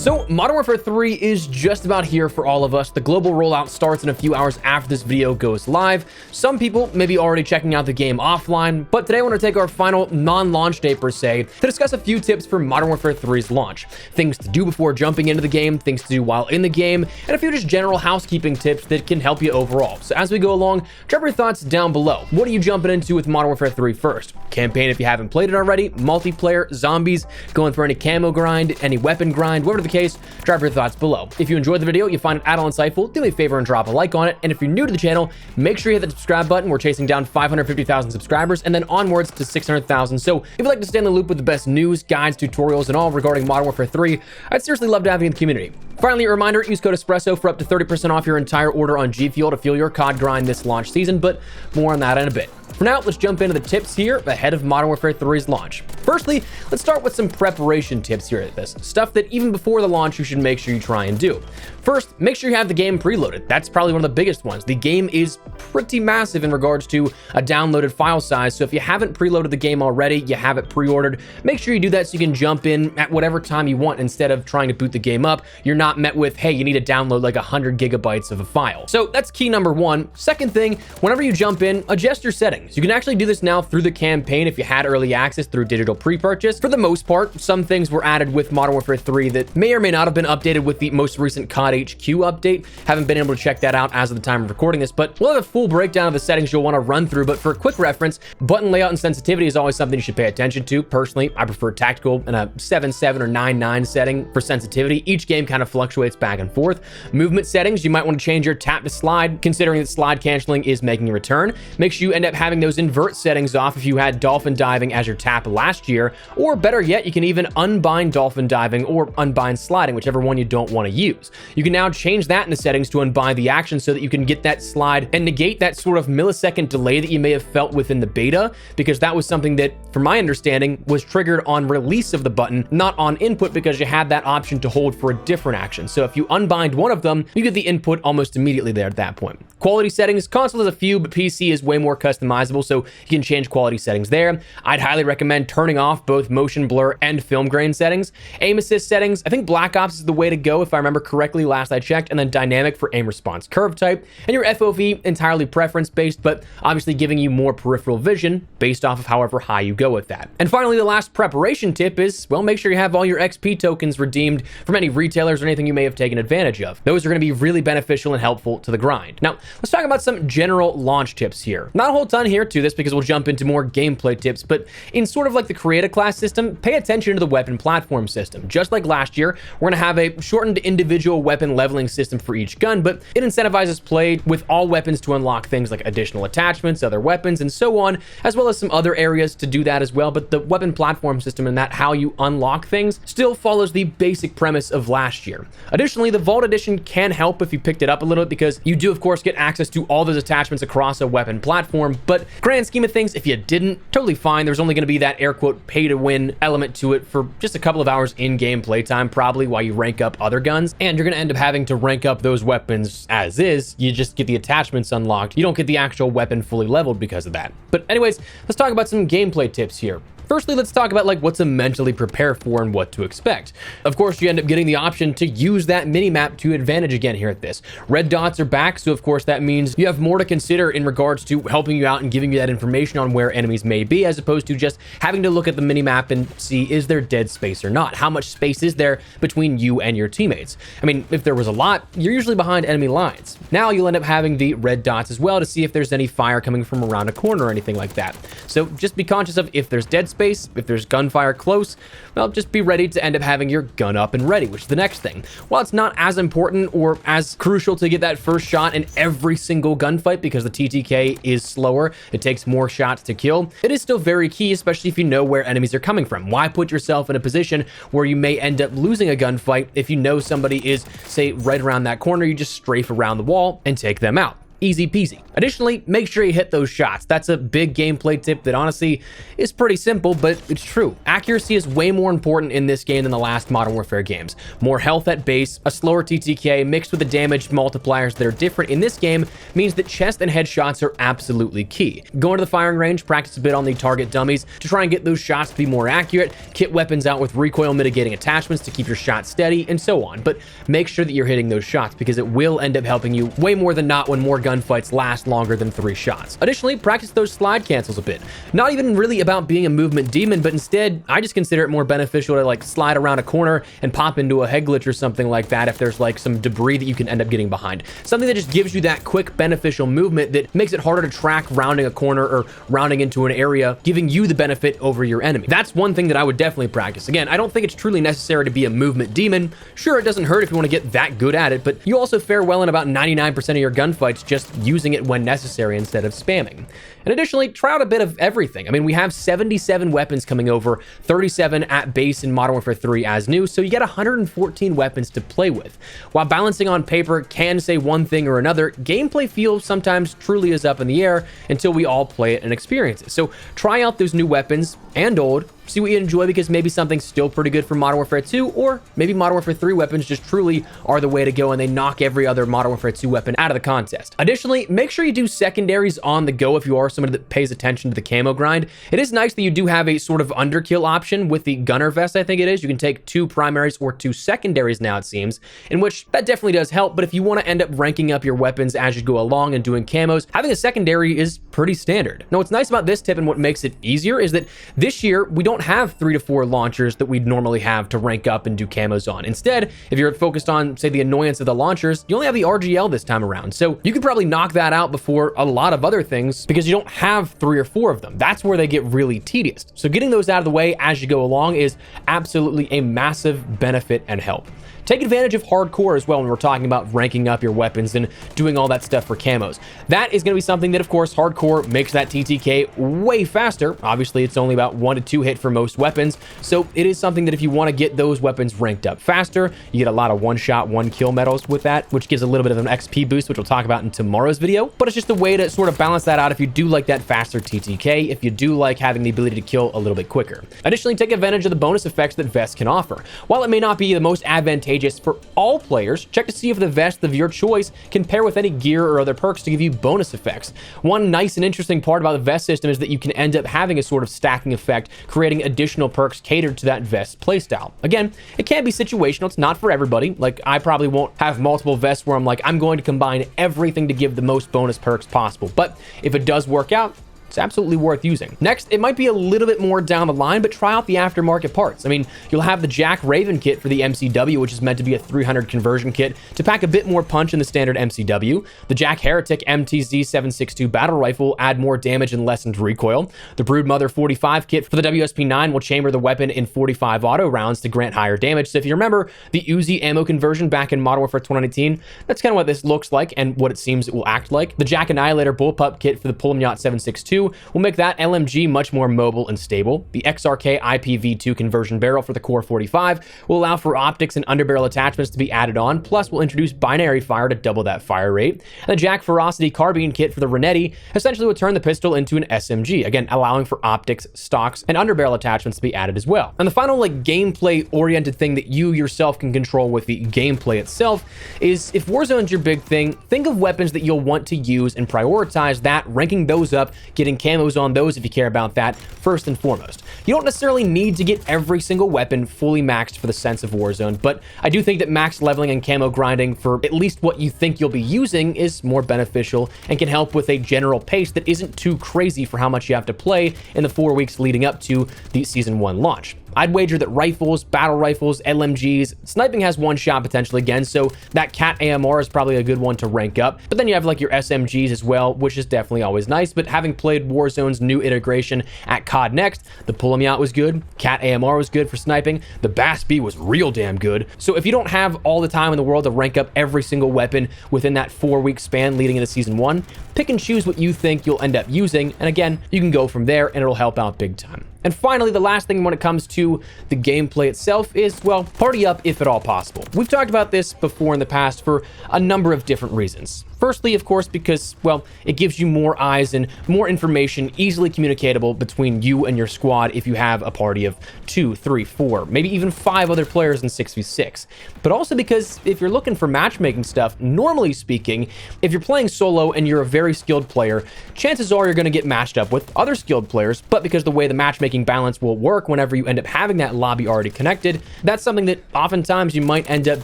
So Modern Warfare 3 is just about here for all of us. The global rollout starts in a few hours after this video goes live. Some people may be already checking out the game offline, but today I want to take our final non-launch day per se to discuss a few tips for Modern Warfare 3's launch. Things to do before jumping into the game, things to do while in the game, and a few just general housekeeping tips that can help you overall. So as we go along, drop your thoughts down below. What are you jumping into with Modern Warfare 3 first? Campaign if you haven't played it already, multiplayer, zombies, going for any camo grind, any weapon grind, whatever the case, drop your thoughts below. If you enjoyed the video, you find it at all insightful, do me a favor and drop a like on it. And if you're new to the channel, make sure you hit the subscribe button. We're chasing down 550,000 subscribers and then onwards to 600,000. So if you'd like to stay in the loop with the best news, guides, tutorials, and all regarding Modern Warfare 3, I'd seriously love to have you in the community. Finally, a reminder, use code ESPRESSO for up to 30% off your entire order on G Fuel to fuel your COD grind this launch season, but more on that in a bit. For now, let's jump into the tips here ahead of Modern Warfare 3's launch. Firstly, let's start with some preparation tips here at this. Stuff that even before the launch, you should make sure you try and do. First, make sure you have the game preloaded. That's probably one of the biggest ones. The game is pretty massive in regards to a downloaded file size, so if you haven't preloaded the game already, you have it pre-ordered, make sure you do that so you can jump in at whatever time you want instead of trying to boot the game up. You're not met with, hey, you need to download like 100 gigabytes of a file. So that's key number one. Second thing, whenever you jump in, adjust your settings. You can actually do this now through the campaign if you had early access through digital pre-purchase. For the most part, some things were added with Modern Warfare 3 that may or may not have been updated with the most recent COD HQ update. Haven't been able to check that out as of the time of recording this, but we'll have a full breakdown of the settings you'll want to run through. But for a quick reference, button layout and sensitivity is always something you should pay attention to. Personally, I prefer tactical and a 7.7 or 9.9 setting for sensitivity. Each game kind of fluctuates back and forth. Movement settings, you might want to change your tap to slide, considering that slide canceling is making a return. Make sure you end up having those invert settings off if you had dolphin diving as your tap last year, or better yet, you can even unbind dolphin diving or unbind sliding, whichever one you don't want to use. You can now change that in the settings to unbind the action so that you can get that slide and negate that sort of millisecond delay that you may have felt within the beta, because that was something that, from my understanding, was triggered on release of the button, not on input, because you had that option to hold for a different action. So if you unbind one of them, you get the input almost immediately there at that point. Quality settings, console has a few, but PC is way more customizable, so you can change quality settings there. I'd highly recommend turning off both motion blur and film grain settings. Aim assist settings, I think Black Ops is the way to go if I remember correctly last I checked, and then dynamic for aim response curve type, and your FOV entirely preference based, but obviously giving you more peripheral vision based off of however high you go with that. And finally, the last preparation tip is, well, make sure you have all your XP tokens redeemed from any retailers or anything you may have taken advantage of. Those are going to be really beneficial and helpful to the grind. Now, let's talk about some general launch tips here. Not a whole ton here to this because we'll jump into more gameplay tips, but in sort of like the create a class system, pay attention to the weapon platform system. Just like last year, we're going to have a shortened individual weapon leveling system for each gun, but it incentivizes play with all weapons to unlock things like additional attachments, other weapons, and so on, as well as some other areas to do that as well. But the weapon platform system and that how you unlock things still follows the basic premise of last year. Additionally, the Vault Edition can help if you picked it up a little bit, because you do of course get access to all those attachments across a weapon platform, but grand scheme of things, if you didn't, totally fine. There's only going to be that air quote pay to win element to it for just a couple of hours in-game playtime, probably while you rank up other guns, and you're going to end up having to rank up those weapons as is. You just get the attachments unlocked. You don't get the actual weapon fully leveled because of that. But anyways, let's talk about some gameplay tips here. Firstly, let's talk about like what to mentally prepare for and what to expect. Of course, you end up getting the option to use that mini-map to advantage again here at this. Red dots are back, so of course that means you have more to consider in regards to helping you out and giving you that information on where enemies may be, as opposed to just having to look at the mini-map and see, is there dead space or not? How much space is there between you and your teammates? I mean, if there was a lot, you're usually behind enemy lines. Now you'll end up having the red dots as well to see if there's any fire coming from around a corner or anything like that. So just be conscious of if there's dead space, if there's gunfire close, well, just be ready to end up having your gun up and ready, which is the next thing. While it's not as important or as crucial to get that first shot in every single gunfight because the TTK is slower, it takes more shots to kill, it is still very key, especially if you know where enemies are coming from. Why put yourself in a position where you may end up losing a gunfight if you know somebody is, say, right around that corner? You just strafe around the wall and take them out. Easy peasy. Additionally, make sure you hit those shots. That's a big gameplay tip that honestly is pretty simple, but it's true. Accuracy is way more important in this game than the last Modern Warfare games. More health at base, a slower TTK mixed with the damage multipliers that are different in this game means that chest and headshots are absolutely key. Go into the firing range, practice a bit on the target dummies to try and get those shots to be more accurate, kit weapons out with recoil mitigating attachments to keep your shot steady, and so on. But make sure that you're hitting those shots because it will end up helping you way more than not when more gunfights last longer than 3 shots. Additionally, practice those slide cancels a bit. Not even really about being a movement demon, but instead, I just consider it more beneficial to like slide around a corner and pop into a head glitch or something like that if there's like some debris that you can end up getting behind. Something that just gives you that quick beneficial movement that makes it harder to track rounding a corner or rounding into an area, giving you the benefit over your enemy. That's one thing that I would definitely practice. Again, I don't think it's truly necessary to be a movement demon. Sure, it doesn't hurt if you want to get that good at it, but you also fare well in about 99% of your gunfights just using it when necessary instead of spamming. And additionally, try out a bit of everything. I mean, we have 77 weapons coming over, 37 at base in Modern Warfare 3 as new, so you get 114 weapons to play with. While balancing on paper can say one thing or another, gameplay feels sometimes truly is up in the air until we all play it and experience it. So try out those new weapons and old, see what you enjoy because maybe something's still pretty good for Modern Warfare 2, or maybe Modern Warfare 3 weapons just truly are the way to go and they knock every other Modern Warfare 2 weapon out of the contest. Additionally, make sure you do secondaries on the go if you are someone that pays attention to the camo grind. It is nice that you do have a sort of underkill option with the gunner vest, I think it is. You can take 2 primaries or 2 secondaries now, it seems, in which that definitely does help, but if you want to end up ranking up your weapons as you go along and doing camos, having a secondary is pretty standard. Now, what's nice about this tip and what makes it easier is that this year, we don't have 3 to 4 launchers that we'd normally have to rank up and do camos on. Instead, if you're focused on, say, the annoyance of the launchers, you only have the RGL this time around. So you could probably knock that out before a lot of other things because you don't have 3 or 4 of them. That's where they get really tedious. So getting those out of the way as you go along is absolutely a massive benefit and help. Take advantage of hardcore as well when we're talking about ranking up your weapons and doing all that stuff for camos. That is going to be something that, of course, hardcore makes that TTK way faster. Obviously, it's only about 1 to 2 hit for most weapons, so it is something that if you want to get those weapons ranked up faster, you get a lot of one-shot, one-kill medals with that, which gives a little bit of an XP boost, which we'll talk about in tomorrow's video. But it's just a way to sort of balance that out if you do like that faster TTK, if you do like having the ability to kill a little bit quicker. Additionally, take advantage of the bonus effects that vests can offer. While it may not be the most advantageous for all players, check to see if the vest of your choice can pair with any gear or other perks to give you bonus effects. One nice and interesting part about the vest system is that you can end up having a sort of stacking effect, creating additional perks catered to that vest playstyle. Again, it can be situational. It's not for everybody. Like, I probably won't have multiple vests where I'm like, I'm going to combine everything to give the most bonus perks possible. But if it does work out, it's absolutely worth using. Next, it might be a little bit more down the line, but try out the aftermarket parts. I mean, you'll have the Jack Raven kit for the MCW, which is meant to be a 300 conversion kit to pack a bit more punch in the standard MCW. The Jack Heretic MTZ-762 battle rifle add more damage and lessened recoil. The Broodmother 45 kit for the WSP-9 will chamber the weapon in 45 auto rounds to grant higher damage. So if you remember the Uzi ammo conversion back in Modern Warfare 2019, that's kind of what this looks like and what it seems it will act like. The Jack Annihilator bullpup kit for the Pulemyot 762 will make that LMG much more mobile and stable. The XRK IPv2 conversion barrel for the Core 45 will allow for optics and underbarrel attachments to be added on, plus will introduce binary fire to double that fire rate. And the Jack Ferocity carbine kit for the Renetti essentially will turn the pistol into an SMG, again allowing for optics, stocks, and underbarrel attachments to be added as well. And the final gameplay-oriented thing that you yourself can control with the gameplay itself is if Warzone's your big thing, think of weapons that you'll want to use and prioritize that, ranking those up, getting camos on those if you care about that first and foremost. You don't necessarily need to get every single weapon fully maxed for the sense of Warzone, but I do think that max leveling and camo grinding for at least what you think you'll be using is more beneficial and can help with a general pace that isn't too crazy for how much you have to play in the 4 weeks leading up to the Season 1 launch. I'd wager that rifles, battle rifles, LMGs, sniping has one shot potentially again, so that Cat AMR is probably a good one to rank up. But then you have your SMGs as well, which is definitely always nice. But having played Warzone's new integration at COD Next, the Pulemyot was good, Cat AMR was good for sniping, the BAS-B was real damn good. So if you don't have all the time in the world to rank up every single weapon within that 4-week span leading into Season 1, pick and choose what you think you'll end up using, and again, you can go from there and it'll help out big time. And finally, the last thing when it comes to the gameplay itself is, well, party up if at all possible. We've talked about this before in the past for a number of different reasons. Firstly, of course, because, well, it gives you more eyes and more information easily communicatable between you and your squad if you have a party of 2, 3, 4, maybe even 5 other players in 6v6. But also because if you're looking for matchmaking stuff, normally speaking, if you're playing solo and you're a very skilled player, chances are you're going to get matched up with other skilled players, but because the way the matchmaking balance will work whenever you end up having that lobby already connected, that's something that oftentimes you might end up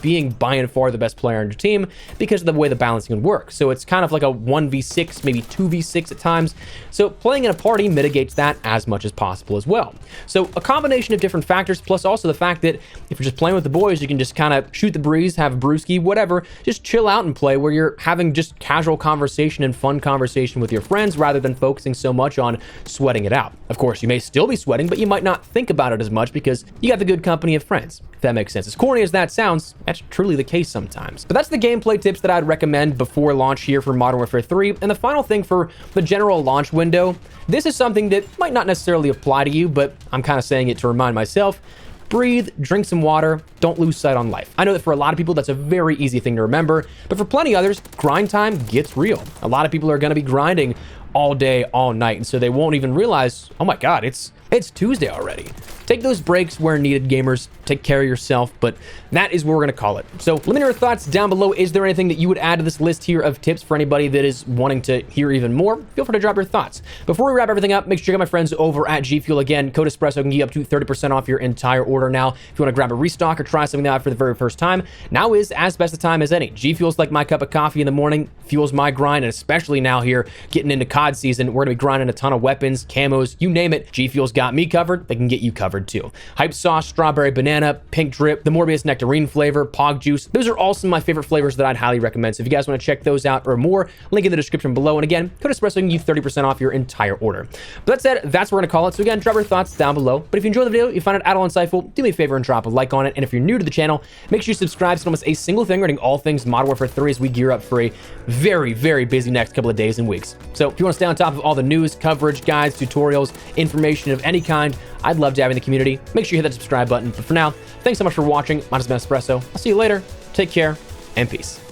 being by and far the best player on your team because of the way the balancing would work. So it's kind of like a 1v6, maybe 2v6 at times. So playing in a party mitigates that as much as possible as well. So a combination of different factors, plus also the fact that if you're just playing with the boys, you can just kind of shoot the breeze, have a brewski, whatever, just chill out and play where you're having just casual conversation and fun conversation with your friends rather than focusing so much on sweating it out. Of course, you may still be sweating, but you might not think about it as much because you got the good company of friends. If that makes sense. As corny as that sounds, that's truly the case sometimes. But that's the gameplay tips that I'd recommend before launch here for Modern Warfare 3. And the final thing for the general launch window, this is something that might not necessarily apply to you, but I'm kind of saying it to remind myself. Breathe, drink some water, don't lose sight on life. I know that for a lot of people, that's a very easy thing to remember, but for plenty others, grind time gets real. A lot of people are going to be grinding all day, all night, and so they won't even realize, oh my God, it's Tuesday already. Take those breaks where needed, gamers. Take care of yourself, but that is what we're going to call it. So let me know your thoughts down below. Is there anything that you would add to this list here of tips for anybody that is wanting to hear even more? Feel free to drop your thoughts. Before we wrap everything up, make sure you check out my friends over at G Fuel. Again, code Espresso can get you up to 30% off your entire order now. If you want to grab a restock or try something out for the very first time, now is as best a time as any. G Fuel's like my cup of coffee in the morning, fuels my grind, and especially now here, getting into COD season, we're going to be grinding a ton of weapons, camos, you name it. G Fuel's got me covered. They can get you covered too. Hype sauce, strawberry banana, pink drip, the Morbius nectarine flavor, pog juice. Those are all some of my favorite flavors that I'd highly recommend. So if you guys want to check those out or more, link in the description below. And again, code Espresso can give you 30% off your entire order. But that said, that's what we're going to call it. So again, drop your thoughts down below. But if you enjoyed the video, you find it at all insightful, do me a favor and drop a like on it. And if you're new to the channel, make sure you subscribe so you don't miss a single thing regarding all things Modern Warfare 3 as we gear up for a very, very busy next couple of days and weeks. So if you want to stay on top of all the news, coverage, guides, tutorials, information of any kind, I'd love to have you in the community. Make sure you hit that subscribe button. But for now, thanks so much for watching. My name is Espresso. I'll see you later. Take care and peace.